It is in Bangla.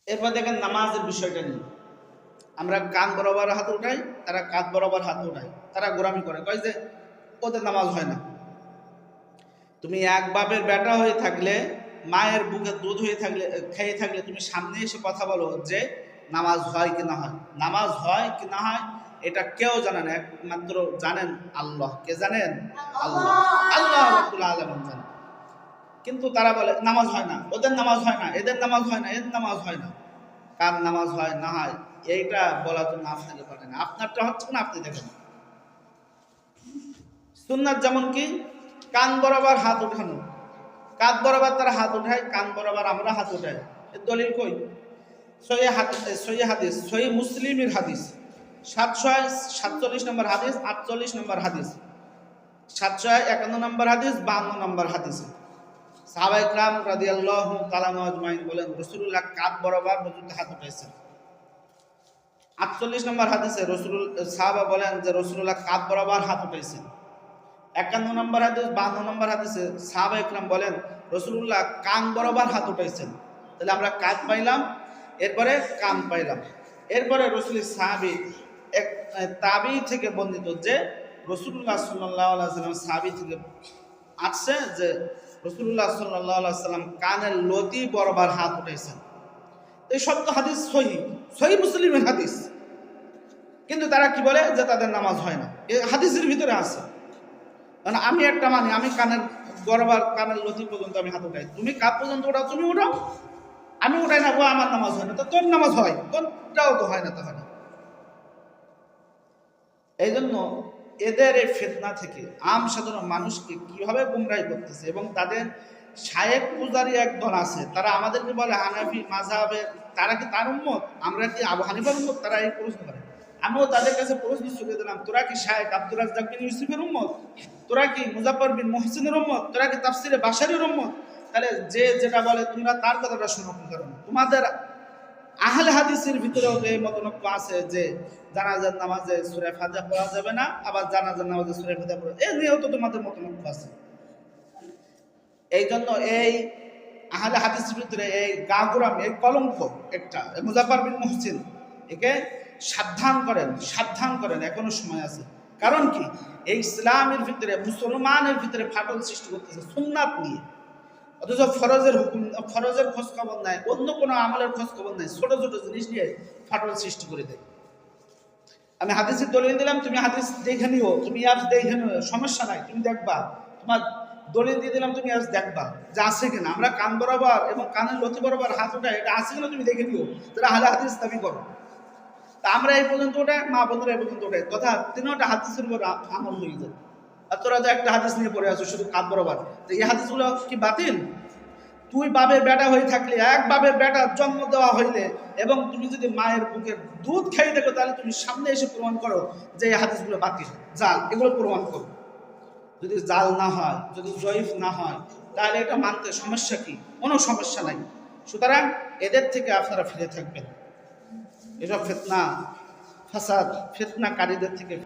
এরপর দেখেন নামাজের বিষয়টা নিয়ে আমরা কান বরাবর হাত উঠাই, তারা কাঁধ বরাবর হাত উঠায়, তারা গোরামি করে, কয় যে ওদের নামাজ হয় না। তুমি এক বাপের বেটা হয়ে থাকলে, মায়ের বুকে দুধ হয়ে থাকলে, খেয়ে থাকলে তুমি সামনে এসে কথা বলো যে নামাজ হয় কি না হয়। নামাজ হয় কি না হয় এটা কেউ জানে না, একমাত্র জানেন আল্লাহ। কে জানেন? আল্লাহ। আল্লাহ রাব্বুল আলামিন জানেন। কিন্তু তারা বলে নামাজ হয় না, ওদের নামাজ হয় না, এদের নামাজ হয় না, এদের নামাজ হয় না। কার নামাজ হয় না হয় এইটা বলার জন্য আপনাকে পারে না, আপনারটা হচ্ছে না, আপনি দেখেন। সুন্নাত যেমন কি কান বরাবর হাত উঠানো, কাঁধ বরাবর তারা হাত উঠায়, কান বরাবর আমরা হাত উঠাই। এর দলিল কই? সহি হাদিস, সহি মুসলিমের হাদিস 747 নম্বর হাদিস, 48 নম্বর হাদিস, 751 নম্বর হাদিস, 52 নম্বর হাদিসে সাহাবায়ে কেরাম রাদিয়াল্লাহু তাআলা আজমাইন বলেন রাসূলুল্লাহ কাঁধ বরাবর পর্যন্ত হাত উঠাইছেন। 48 নম্বর হাদিসে সাহাবা বলেন যে রাসূলুল্লাহ কাঁধ বরাবর হাত উঠাইছেন। 51 নম্বর হাদিস, 52 নম্বর হাদিসে সাহাবায়ে কেরাম বলেন রাসূলুল্লাহ কান বরাবর হাত উঠাইছেন। তাহলে আমরা কাঁধ পাইলাম, এরপরে কান পাইলাম। এরপরে রাসূলের সাহাবী এক তাবী থেকে বর্ণিত যে রাসূলুল্লাহ সাল্লাল্লাহু আলাইহি ওয়াসাল্লাম সাহাবী থেকে আসছে যে রাসূলুল্লাহ সাল্লাল্লাহু আলাইহি ওয়াসাল্লাম কানের লতি বরাবর হাত উঠাইছেন। এই সব তো হাদিস সহি মুসলিমের হাদিস। কিন্তু তারা কি বলে যে তাদের নামাজ হয় না, এই হাদিসের ভিতরে আছে। মানে আমি একটা মানি, আমি কানের বরাবর কানের লতি পর্যন্ত আমি হাত উঠাই, তুমি কাপ পর্যন্ত ওঠাও, তুমি উঠাও, আমি উঠাই না, আমার নামাজ হয় না। তো তোর নামাজ হয়, কোনটাও তো হয় না তাহলে। এই জন্য এদের এই ফিতনা থেকে আম সাধারণ মানুষকে কিভাবে গুমরাহি করতেছে, এবং তাদের শায়েখ পূজারী একদল আছে, তারা আমাদেরকে বলে হানাফি মাযহাবের, তারা কি তার উম্মত? আমরা কি আবু হানিফার উম্মত? তারা এই প্রশ্ন করে। আমিও তাদের কাছে প্রশ্ন ছুড়ে দিলাম, তোরা কি শায়েখ আব্দুর রাজ্জাক বিন ইউসুফের উম্মত? তোরা কি মুজাফফর বিন মুহসিনের উম্মত? তোরা কি তাফসিরে বাশারীর উম্মত? তাহলে যে যেটা বলে তোমরা তার কথাটা শোনো কি কারণে? তোমাদের আহলে হাদিসের ভিতরেও এই মতনৈক্য আছে যে জানাজার নামাজে সূরা ফাতিহা পড়া যাবে না, আবার জানাজার নামাজে সূরা ফাতিহা পড়া, এই নিয়েও তো তোমাদের মতনৈক্য আছে। এই জন্য এই আহলে হাদিসের ভিতরে এই গাগুরামি, এই কলঙ্ক একটা মুজাফফর বিন মুহসিন, একে সাবধান করেন, এখনো সময় আছে। কারণ কি এই ইসলামের ভিতরে, মুসলমানের ভিতরে ফাটল সৃষ্টি করতেছে সুন্নাত নিয়ে, অথচ ফরজের খোঁজ খবর নাই, অন্য কোনো আমলের খোঁজ খবর নাই, ছোট ছোট জিনিস নিয়ে ফাটল সৃষ্টি করে দেয়। আমি হাদিসের দলিল দিলাম, তুমি হাদিস দেখে নিও, তুমি আজ দেখে নিও, সমস্যা নাই, তুমি দেখবা। তোমার দলিল দিয়ে দিলাম, তুমি আজ দেখবা যে আছে কিনা। আমরা কান বরাবর এবং কানের লতি বরাবর হাত উঠাই, এটা আছে কিনা তুমি দেখে নিও, তারা আহলে হাদিস দাবি করো। তা আমরা এই পর্যন্ত ওঠাই, মা বোনেরা এই পর্যন্ত ওঠাই, তথা তিনটা হাদিসের উপর আমল হয়ে যায়। আর তোরা যে একটা হাদিস নিয়ে পড়ে আছো শুধু কাঁধ বরাবর, তো এই হাদিসগুলো কি বাতিল? তুই বাবের বেটা হয়ে থাকলে, এক বাবের বেটা জন্ম দেওয়া হইলে, এবং তুমি যদি মায়ের বুকের দুধ খাই দেখো, তাহলে তুমি সামনে এসে প্রমাণ করো যে এই হাদিসগুলো বাতিল, জাল, এগুলো প্রমাণ করো। যদি জাল না হয়, যদি জয়ীফ না হয়, তাহলে এটা মানতে সমস্যা কি? কোনো সমস্যা নাই। সুতরাং এদের থেকে আপনারা ফিরে থাকবেন, এসব ফিতনা ফাসাদ ফিতনাকারীদের থেকে।